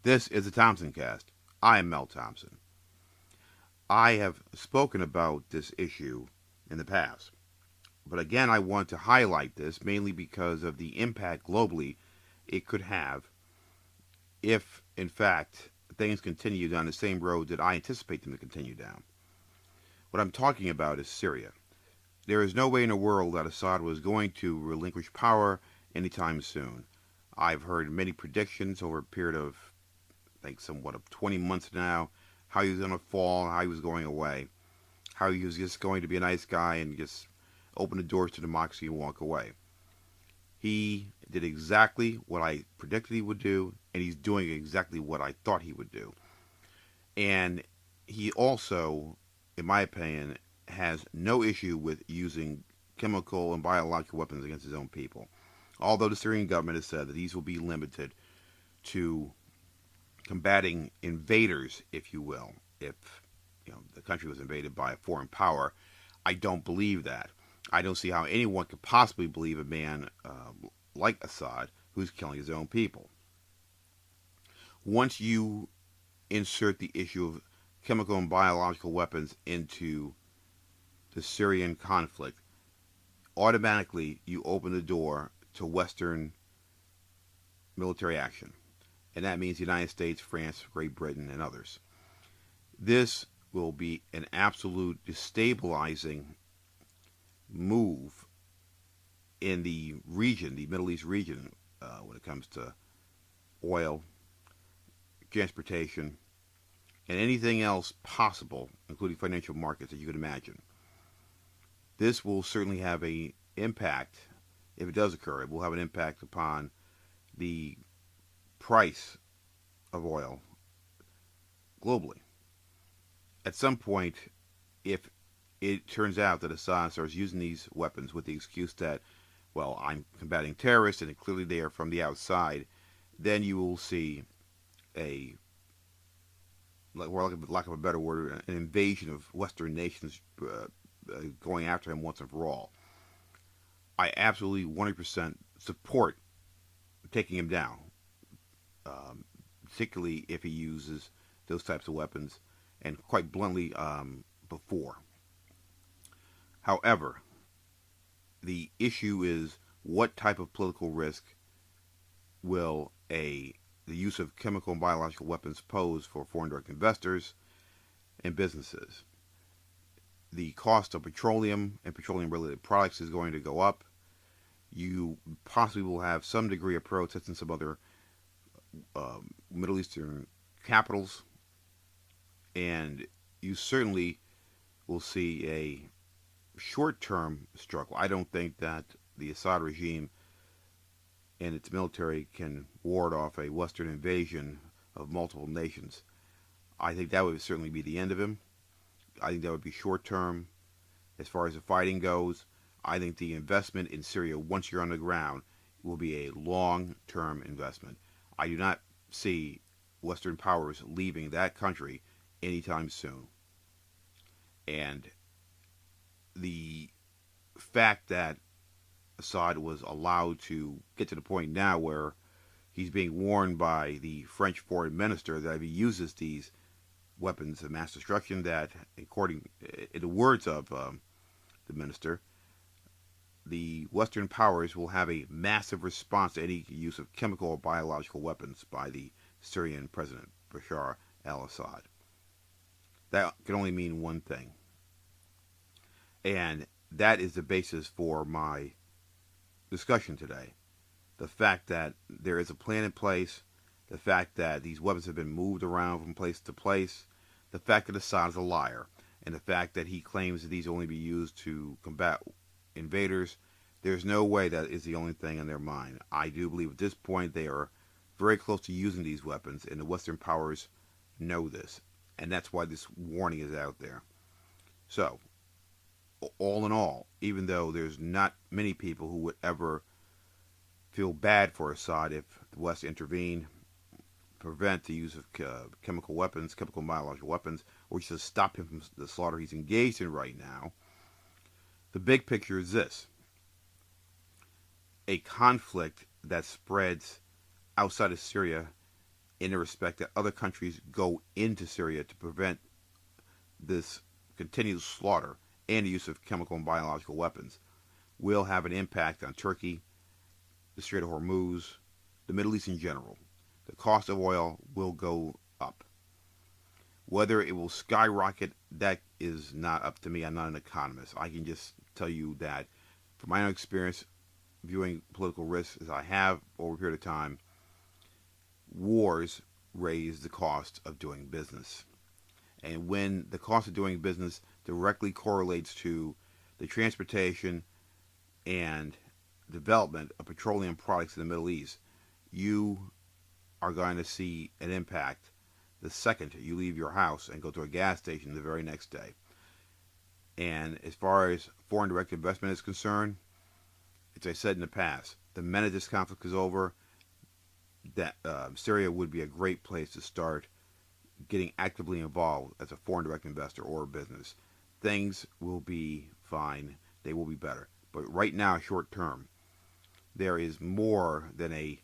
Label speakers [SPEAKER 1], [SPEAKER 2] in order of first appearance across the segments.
[SPEAKER 1] This is the Thompson Cast. I am Mel Thompson. I have spoken about this issue in the past, but again, I want to highlight this mainly because of the impact globally it could have if, in fact, things continue down the same road that I anticipate them to continue down. What I'm talking about is Syria. There is no way in the world that Assad was going to relinquish power anytime soon. I've heard many predictions over a period of, I think, somewhat of 20 months now, how he was going to fall, how he was going away, how he was just going to be a nice guy and just open the doors to democracy and walk away. He did exactly what I predicted he would do, and he's doing exactly what I thought he would do. And he also, in my opinion, has no issue with using chemical and biological weapons against his own people. Although the Syrian government has said that these will be limited to combating invaders, if you will. If the country was invaded by a foreign power, I don't believe that. I don't see how anyone could possibly believe a man like Assad who's killing his own people. Once you insert the issue of chemical and biological weapons into the Syrian conflict, automatically you open the door to Western military action. And that means the United States, France, Great Britain, and others. This will be an absolute destabilizing move in the region, the Middle East region, when it comes to oil, transportation, and anything else possible, including financial markets that you could imagine. This will certainly have an impact, if it does occur, it will have an impact upon the price of oil globally. At some point, if it turns out that Assad starts using these weapons with the excuse that, well, I'm combating terrorists and clearly they are from the outside, then you will see a, for lack of a better word, an invasion of Western nations going after him once and for all. I absolutely 100% support taking him down, particularly if he uses those types of weapons, and quite bluntly, before. However, the issue is what type of political risk will the use of chemical and biological weapons pose for foreign direct investors and businesses. The cost of petroleum and petroleum-related products is going to go up. You possibly will have some degree of protest in some other Middle Eastern capitals, and you certainly will see a short-term struggle. I don't think that the Assad regime and its military can ward off a Western invasion of multiple nations. I think that would certainly be the end of him. I think that would be short-term. As far as the fighting goes, I think the investment in Syria, once you're on the ground, will be a long-term investment. I do not see Western powers leaving that country anytime soon. And the fact that Assad was allowed to get to the point now where he's being warned by the French foreign minister that if he uses these weapons of mass destruction, that, according in the words of the minister, the Western powers will have a massive response to any use of chemical or biological weapons by the Syrian president, Bashar al-Assad. That can only mean one thing. And that is the basis for my discussion today. The fact that there is a plan in place, the fact that these weapons have been moved around from place to place, the fact that Assad is a liar, and the fact that he claims that these only be used to combat invaders, there's no way that is the only thing in their mind. I do believe at this point they are very close to using these weapons, and the Western powers know this, and that's why this warning is out there. So, all in all, even though there's not many people who would ever feel bad for Assad if the West intervened, prevent the use of chemical weapons, chemical and biological weapons, or just stop him from the slaughter he's engaged in right now, the big picture is this: a conflict that spreads outside of Syria in the respect that other countries go into Syria to prevent this continued slaughter and the use of chemical and biological weapons, will have an impact on Turkey, the Strait of Hormuz, the Middle East in general. The cost of oil will go up. Whether it will skyrocket, that is not up to me. I'm not an economist. I can just tell you that from my own experience viewing political risks as I have over a period of time, wars raise the cost of doing business. And when the cost of doing business directly correlates to the transportation and development of petroleum products in the Middle East, you are going to see an impact the second you leave your house and go to a gas station the very next day. And as far as foreign direct investment is concerned, as I said in the past, the minute this conflict is over, that Syria would be a great place to start getting actively involved as a foreign direct investor or a business. Things will be fine. They will be better. But right now, short term, there is more than a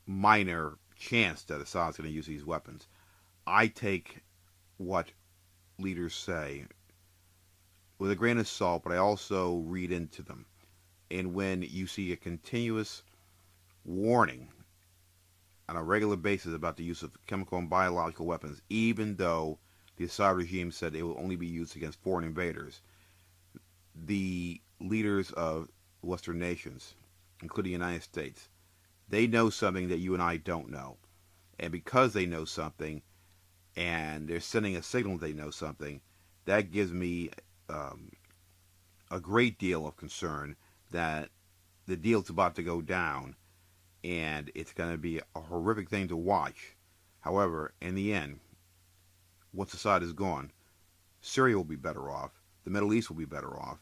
[SPEAKER 1] minor chance that Assad's going to use these weapons. I take what leaders say with a grain of salt, but I also read into them. And when you see a continuous warning on a regular basis about the use of chemical and biological weapons, even though the Assad regime said they will only be used against foreign invaders, the leaders of Western nations, including the United States, they know something that you and I don't know. And because they know something, and they're sending a signal they know something, that gives me a great deal of concern that the deal's about to go down, and it's going to be a horrific thing to watch. However, in the end, once Assad is gone, Syria will be better off. The Middle East will be better off.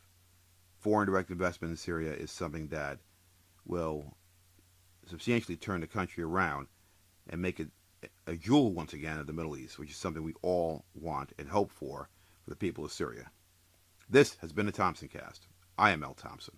[SPEAKER 1] Foreign direct investment in Syria is something that will substantially turn the country around and make it a jewel once again of the Middle East, which is something we all want and hope for the people of Syria. This has been the Thompson Cast. I am Mel Thompson.